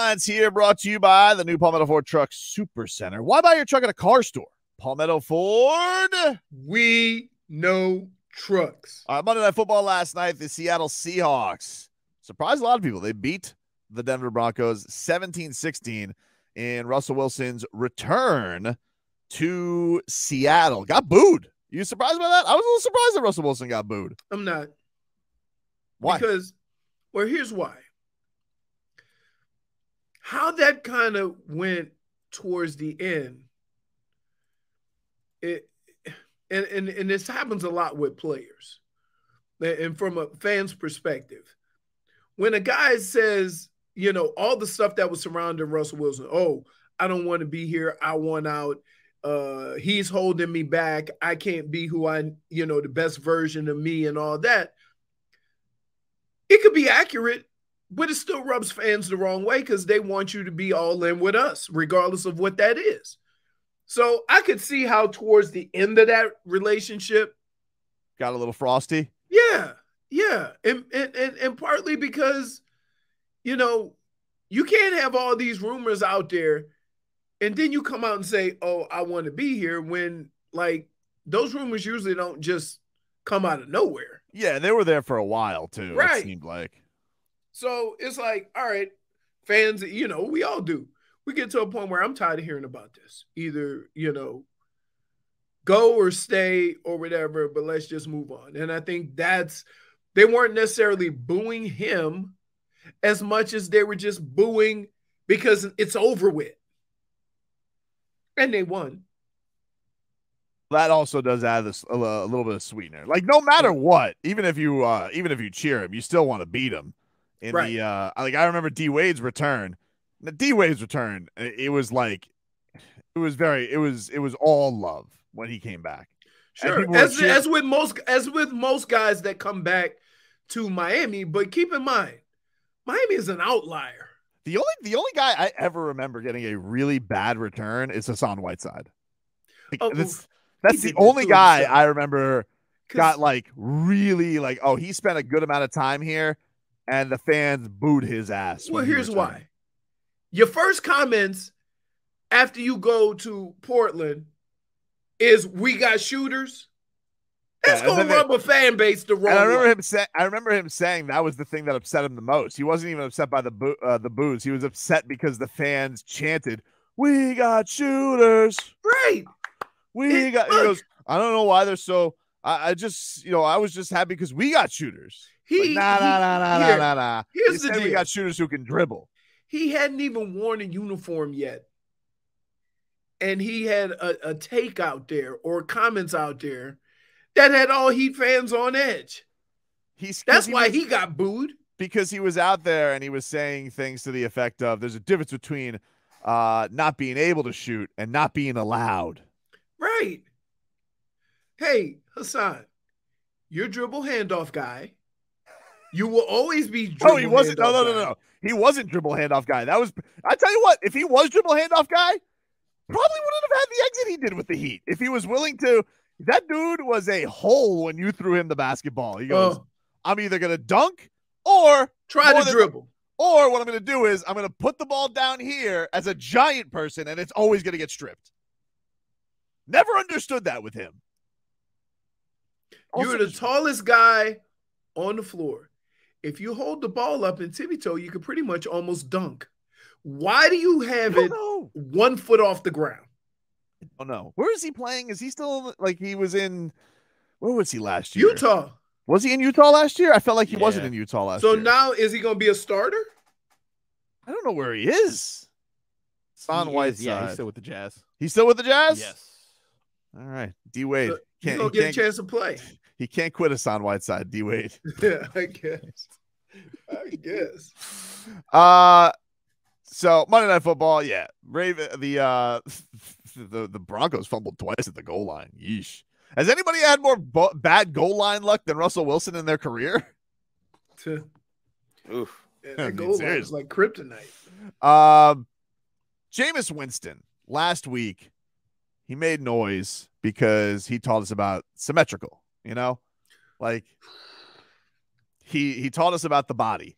Headlines here brought to you by the new Palmetto Ford Truck Super Center. Why buy your truck at a car store? Palmetto Ford. We know trucks. Monday Night Football last night, the Seattle Seahawks surprised a lot of people. They beat the Denver Broncos 17-16 in Russell Wilson's return to Seattle. Got booed. You surprised by that? I was a little surprised that Russell Wilson got booed. I'm not. Why? Because, well, here's why. How that kind of went towards the end, and this happens a lot with players, and from a fan's perspective. When a guy says, you know, all the stuff that was surrounding Russell Wilson, oh, I don't want to be here, I want out, he's holding me back, I can't be who the best version of me and all that, it could be accurate, but it still rubs fans the wrong way because they want you to be all in with us, regardless of what that is. So I could see how towards the end of that relationship got a little frosty. Yeah. And partly because, you know, you can't have all these rumors out there and then you come out and say, oh, I want to be here, when like those rumors usually don't just come out of nowhere. Yeah, they were there for a while too. Right. It seemed like. So it's like, all right, fans, you know, we all do. We get to a point where I'm tired of hearing about this. Either, you know, go or stay or whatever, but let's just move on. And I think they weren't necessarily booing him as much as they were just booing because it's over with. And they won. That also does add a little bit of sweetener. Like no matter what, even if you cheer him, you still want to beat him. Right. I remember D Wade's return. The D Wade's return, it was all love when he came back. Sure, as with most guys that come back to Miami, but keep in mind, Miami is an outlier. The only guy I ever remember getting a really bad return is Hassan Whiteside. That's the only guy I remember got like really like, oh, he spent a good amount of time here and the fans booed his ass. Well, here's why. Your first comments after you go to Portland is, we got shooters. That's going to rub a fan base the wrong way. I remember him saying that was the thing that upset him the most. He wasn't even upset by the boos. He was upset because the fans chanted, "We got shooters." Right. He goes, I don't know why they're so. I was just happy because we got shooters. Nah. Here's the deal. We got shooters who can dribble. He hadn't even worn a uniform yet. And he had a take out there or comments out there that had all Heat fans on edge. That's why he got booed. Because he was out there and he was saying things to the effect of, there's a difference between not being able to shoot and not being allowed. Right. Hey, Hassan, you're a dribble handoff guy. You will always be dribble. Oh, he wasn't. No. He wasn't dribble handoff guy. I tell you what, if he was dribble handoff guy, probably wouldn't have had the exit he did with the Heat. If he was willing to, that dude was a hole when you threw him the basketball. He goes, I'm either going to dunk or try to dribble. Or what I'm going to do is I'm going to put the ball down here as a giant person and it's always going to get stripped. Never understood that with him. You're the tallest guy on the floor. If you hold the ball up in tippy toe, you can pretty much almost dunk. Why do you have it 1 foot off the ground? Oh no. Where is he playing? Is he still like he was in? Where was he last year? Utah. Was he in Utah last year? I felt like he wasn't in Utah last year. So now is he going to be a starter? I don't know where he is. Son Whiteside. Yeah, he's still with the Jazz. He's still with the Jazz? Yes. All right. D Wade. He's going to get a chance to play. He can't quit us on Whiteside, D Wade. Yeah, I guess. So Monday Night Football, yeah. The Broncos fumbled twice at the goal line. Yeesh. Has anybody had more bad goal line luck than Russell Wilson in their career? Oof. Yeah, that goal line is like kryptonite. Jameis Winston, last week, he made noise because he taught us about symmetrical, you know? Like, he taught us about the body.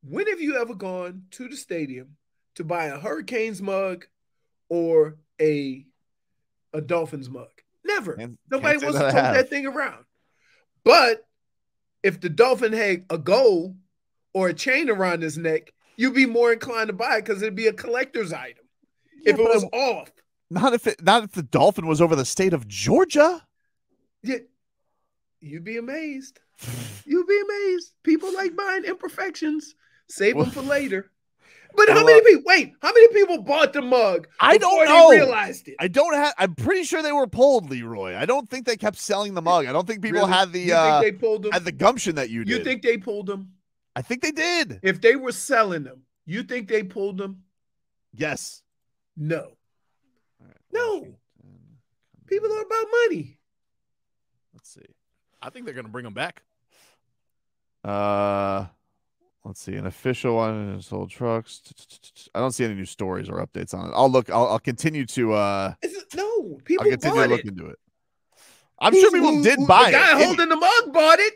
When have you ever gone to the stadium to buy a Hurricanes mug or a Dolphins mug? Never. Nobody wants to tote that thing around. But if the Dolphin had a goal or a chain around his neck, you'd be more inclined to buy it because it'd be a collector's item. Yeah, if it was off. Not if the Dolphin was over the state of Georgia. Yeah, you'd be amazed. You'd be amazed. People like buying imperfections. Save them for later. But how many people bought the mug? I don't know. They realized it. I'm pretty sure they were pulled, Leroy. I don't think they kept selling the mug. I don't think people had the they pulled them? Had the gumption that you did. You think they pulled them? I think they did. If they were selling them, you think they pulled them? Yes. No. No. People are about money. Let's see. I think they're going to bring them back. Let's see. An official one sold trucks. I don't see any new stories or updates on it. I'll look. I'll continue to. People I'll continue bought to look it. into it. I'm sure people did buy it. The guy holding the mug bought it.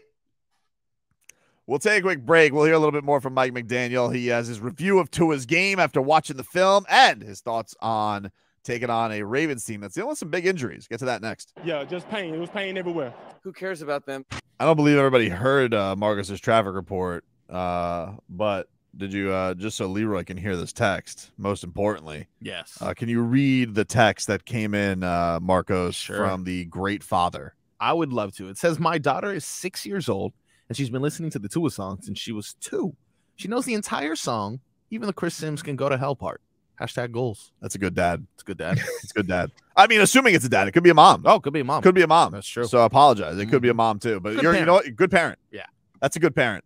We'll take a quick break. We'll hear a little bit more from Mike McDaniel. He has his review of Tua's game after watching the film and his thoughts on taking on a Ravens team that's dealing with some big injuries. Get to that next. Yeah, just pain. It was pain everywhere. Who cares about them? I don't believe everybody heard Marcus's traffic report, but did you, just so Leroy can hear this text, most importantly? Yes. Can you read the text that came in, Marcos, Sure. from the great father? I would love to. It says, my daughter is 6 years old, and she's been listening to the Tua songs since she was 2. She knows the entire song, even the Chris Sims can go to hell part. Hashtag goals. That's a good dad. It's a good dad. It's a good dad. I mean, assuming it's a dad, it could be a mom. Oh, could be a mom. Could be a mom. That's true. So I apologize. It could be a mom too, but Good you parent. know what? Good parent. Yeah. That's a good parent.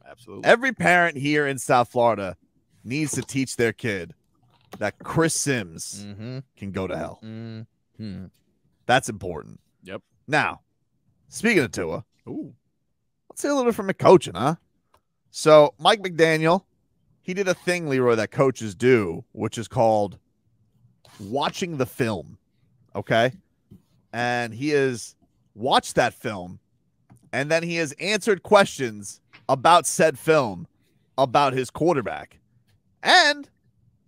Absolutely. Every parent here in South Florida needs to teach their kid that Chris Sims can go to hell. Mm-hmm. That's important. Yep. Now, speaking of Tua, let's say a little bit from the coaching, huh? So Mike McDaniel, he did a thing, Leroy, that coaches do, which is called watching the film. Okay. And he has watched that film, and then he has answered questions about said film about his quarterback, and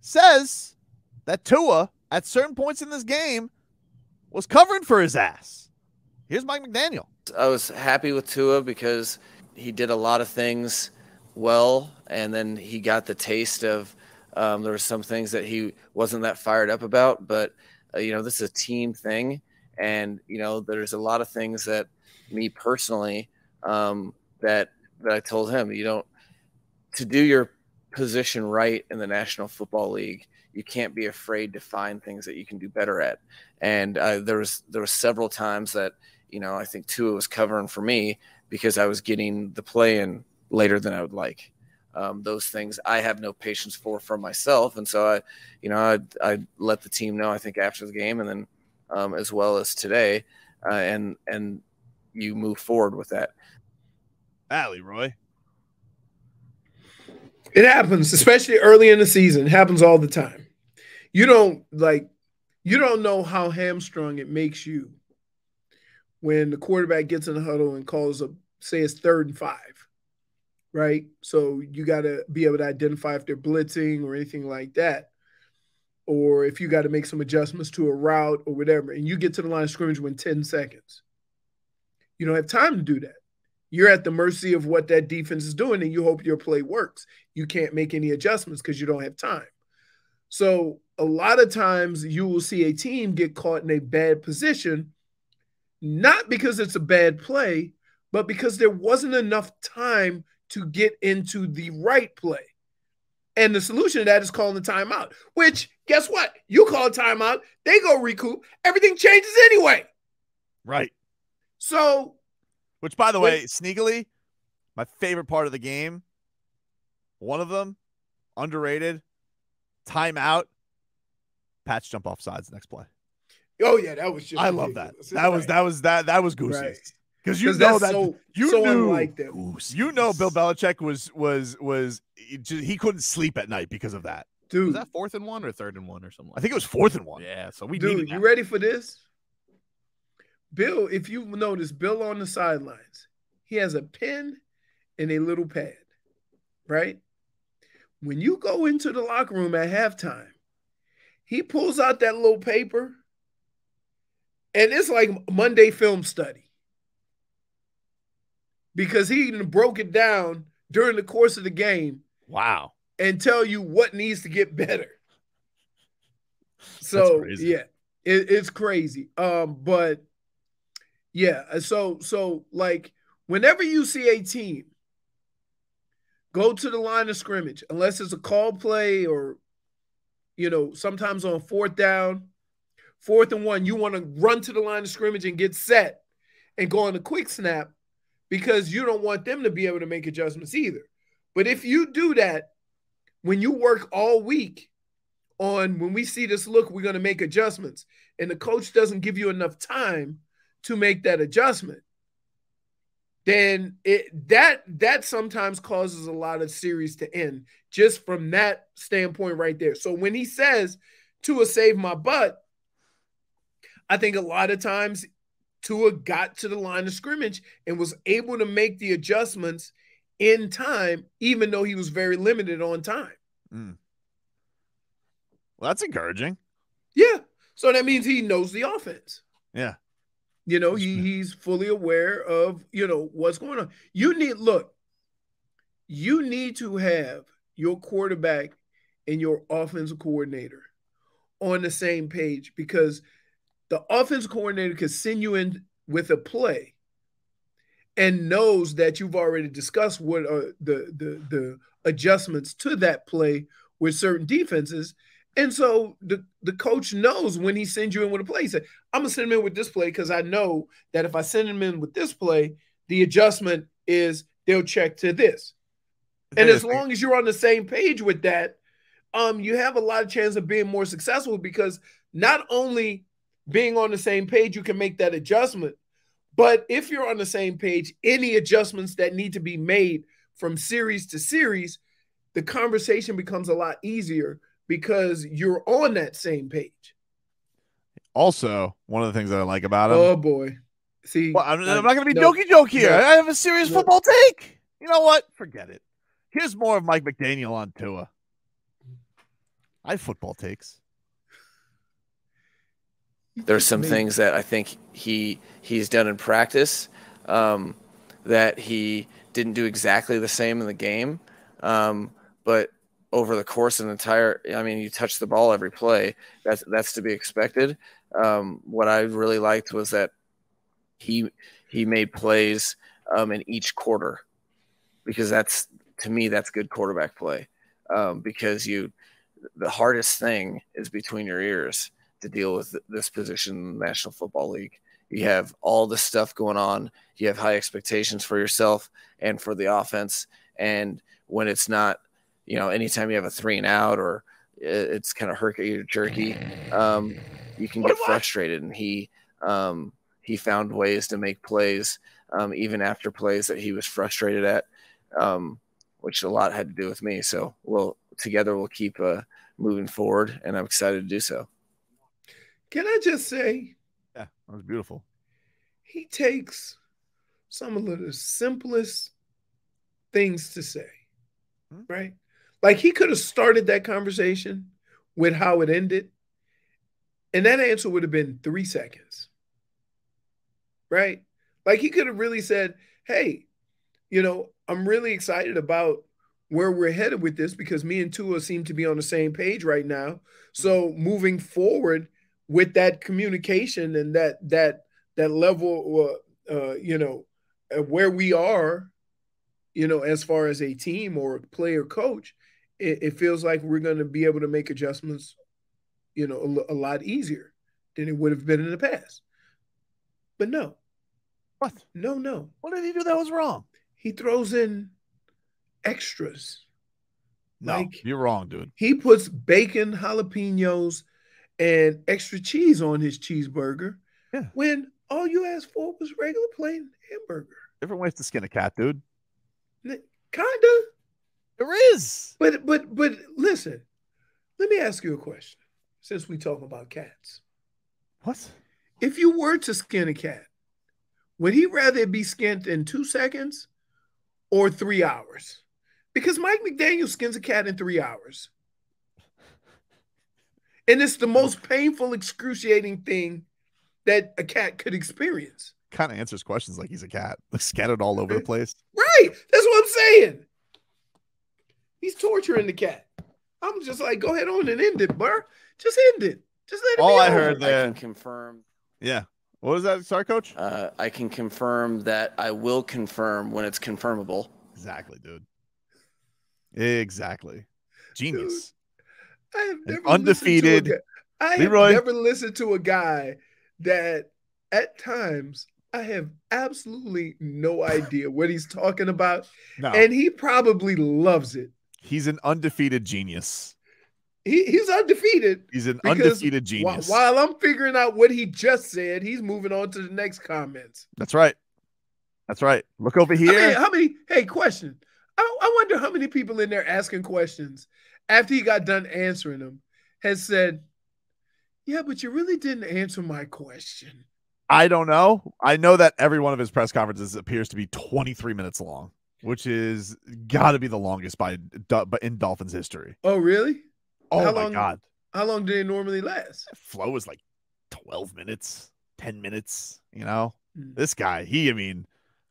says that Tua, at certain points in this game, was covering for his ass. Here's Mike McDaniel. I was happy with Tua because he did a lot of things well, and then he got the taste of there were some things that he wasn't that fired up about, but this is a team thing, and there's a lot of things that me personally that I told him, to do your position right in the National Football League, you can't be afraid to find things that you can do better at. And there was several times that I think Tua was covering for me because I was getting the play in later than I would like. Those things I have no patience for myself, and so I let the team know, I think, after the game, and then as well as today, and you move forward with that. Leroy. It happens, especially early in the season. It happens all the time. You don't know how hamstrung it makes you when the quarterback gets in the huddle and calls say it's 3rd and 5, right? So you got to be able to identify if they're blitzing or anything like that, or if you got to make some adjustments to a route or whatever, and you get to the line of scrimmage within 10 seconds. You don't have time to do that. You're at the mercy of what that defense is doing, and you hope your play works. You can't make any adjustments because you don't have time. So a lot of times you will see a team get caught in a bad position, not because it's a bad play, but because there wasn't enough time to get into the right play. And the solution to that is calling the timeout, which, guess what? You call a timeout, they go recoup, everything changes anyway. Right. So, which, by the way, sneakily, my favorite part of the game, one of them, underrated, timeout, Pats jump off sides next play. Oh yeah, that was just I love that. That was goosey. Right. Because you know that unlike them. You know Bill Belichick was he couldn't sleep at night because of that. Dude, was that 4th and 1 or 3rd and 1 or something? I think it was 4th and 1. Yeah, so we dude, you ready for this? Bill, if you notice, Bill on the sidelines, he has a pen and a little pad, right? when you go into the locker room at halftime, he pulls out that little paper, and it's like Monday film study. Because he broke it down during the course of the game. Wow. And tell you what needs to get better. So, yeah, it's crazy. But, yeah, so like, whenever you see a team go to the line of scrimmage, unless it's a call play or, sometimes on 4th down, 4th and 1, you want to run to the line of scrimmage and get set and go on a quick snap because you don't want them to be able to make adjustments either. But if you do that, when you work all week on when we see this look, we're going to make adjustments, and the coach doesn't give you enough time to make that adjustment, then that sometimes causes a lot of series to end just from that standpoint right there. So when he says Tua saved my butt, I think a lot of times Tua got to the line of scrimmage and was able to make the adjustments in time, even though he was very limited on time. Well, that's encouraging. Yeah. So that means he knows the offense. Yeah. He's fully aware of, what's going on. You need to have your quarterback and your offensive coordinator on the same page, because the offensive coordinator can send you in with a play and knows that you've already discussed what are the adjustments to that play with certain defenses. And so the coach knows when he sends you in with a play, he said, I'm going to send him in with this play because I know that if I send him in with this play, the adjustment is they'll check to this. And as long as you're on the same page with that, you have a lot of chance of being more successful, because not only being on the same page, you can make that adjustment, but if you're on the same page, any adjustments that need to be made from series to series, the conversation becomes a lot easier because you're on that same page. Also, one of the things that I like about him. Oh, boy. See, well, I'm not going to be jokey here. No, I have a serious football take. You know what? Forget it. Here's more of Mike McDaniel on Tua. I have football takes. There's some things that I think he's done in practice that he didn't do exactly the same in the game. But over the course of you touch the ball every play. That's to be expected. What I really liked was that he made plays in each quarter, because to me that's good quarterback play. Because the hardest thing is between your ears to deal with this position in the National Football League. You have all this stuff going on. You have high expectations for yourself and for the offense. And when it's not, anytime you have a 3-and-out or it's kind of herky-jerky, you can get frustrated. And he found ways to make plays, even after plays that he was frustrated at, which a lot had to do with me. So together we'll keep moving forward, and I'm excited to do so. Can I just say? Yeah, that was beautiful. He takes some of the simplest things to say, right? Like, he could have started that conversation with how it ended, and that answer would have been 3 seconds, right? Like, he could have really said, hey, I'm really excited about where we're headed with this, because me and Tua seem to be on the same page right now. So moving forward with that communication and that level, where we are, as far as a team or player coach, it feels like we're going to be able to make adjustments, a lot easier than it would have been in the past. But no. What? No. What did he do that was wrong? He throws in extras. No, you're wrong, dude. He puts bacon, jalapenos, and extra cheese on his cheeseburger. Yeah. When all you asked for was regular plain hamburger. Different ways to skin a cat, dude. Kinda. There is. But listen, let me ask you a question, since we talk about cats. What? If you were to skin a cat, would he rather it be skinned in 2 seconds or 3 hours? Because Mike McDaniel skins a cat in 3 hours. And it's the most painful, excruciating thing that a cat could experience. Kind of answers questions like he's a cat, scattered all over the place. Right. That's what I'm saying. He's torturing the cat. I'm just like, go ahead on and end it, bro. Just end it. Just let it All be I over. heard there. I can confirm. Yeah. What was that? Sorry, Coach? I can confirm that I will confirm when it's confirmable. Exactly, dude. Exactly. Genius. Dude, I have never undefeated Leroy. never listened to a guy that at times I have absolutely no idea what he's talking about. No. And he probably loves it. He's an undefeated genius. He's undefeated. He's an undefeated genius. While I'm figuring out what he just said, he's moving on to the next comments. That's right. That's right. Look over here. How many hey, question. I wonder how many people in there asking questions after he got done answering them has said, yeah, but you really didn't answer my question. I don't know. I know that every one of his press conferences appears to be 23 minutes long, which is got to be the longest in Dolphins history. Oh, really? Oh, my God. How long do they normally last? Flow is like 12 minutes, 10 minutes, you know? This guy,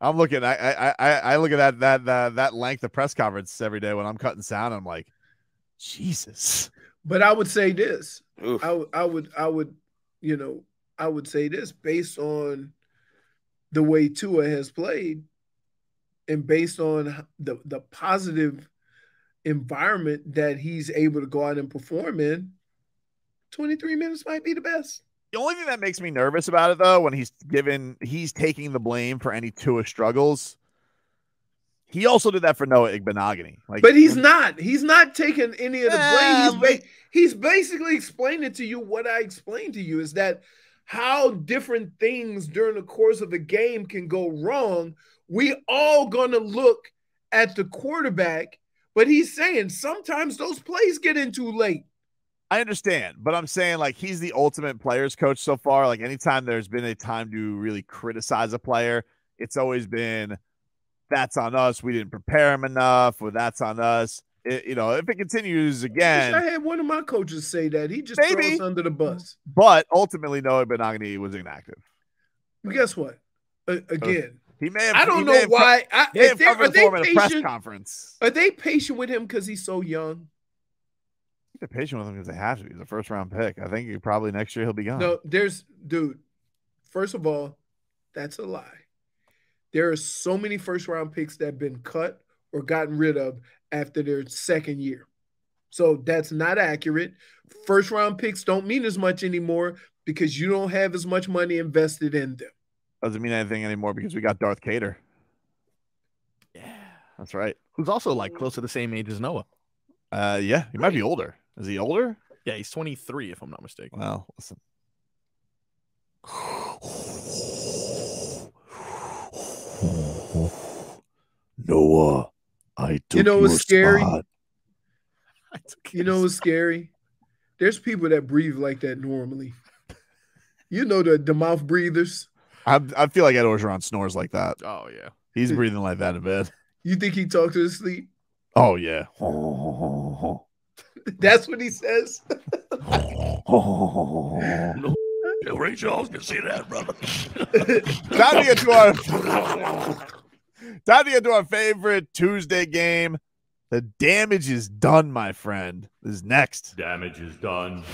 I'm looking, I look at that length of press conference every day when I'm cutting sound. I'm like, Jesus. But I would say this. Oof. I would say this based on the way Tua has played and based on the positive environment that he's able to go out and perform in, 23 minutes might be the best. The only thing that makes me nervous about it, though, when he's taking the blame for any Tua struggles. He also did that for Noah Igbenogany. But he's not taking any of the blame. He's basically explaining to you what I explained to you, is that how different things during the course of a game can go wrong. We all gonna look at the quarterback, but he's saying sometimes those plays get in too late. I understand, but I'm saying, like, he's the ultimate players coach so far. Like, anytime there's been a time to really criticize a player, it's always been, that's on us. We didn't prepare him enough, or that's on us. If it continues again. I had one of my coaches say that. He just throws under the bus. But ultimately, Noah Benogany was inactive. But guess what? Again, he may have. I don't know why. Are they press conference? Are they patient with him because he's so young? They're patient with him because they have to. He's a first-round pick. I think probably next year he'll be gone. No, dude. First of all, that's a lie. There are so many first-round picks that have been cut or gotten rid of after their second year. So that's not accurate. First-round picks don't mean as much anymore because you don't have as much money invested in them. Doesn't mean anything anymore because we got Darth Cater. Yeah, that's right. Who's also like close to the same age as Noah. Yeah, he might be older. Is he older? Yeah, he's 23 if I'm not mistaken. Well, listen. Noah, I took your what's scary? Spot. What's scary? There's people that breathe like that normally. The mouth breathers. I feel like Ed Orgeron snores like that. Oh, yeah. He's breathing like that in bed. You think he talked to his sleep? Oh, yeah. That's what he says. Ray Charles can see that, brother. Time to get to our favorite Tuesday game. The damage is done, my friend. This is next. Damage is done.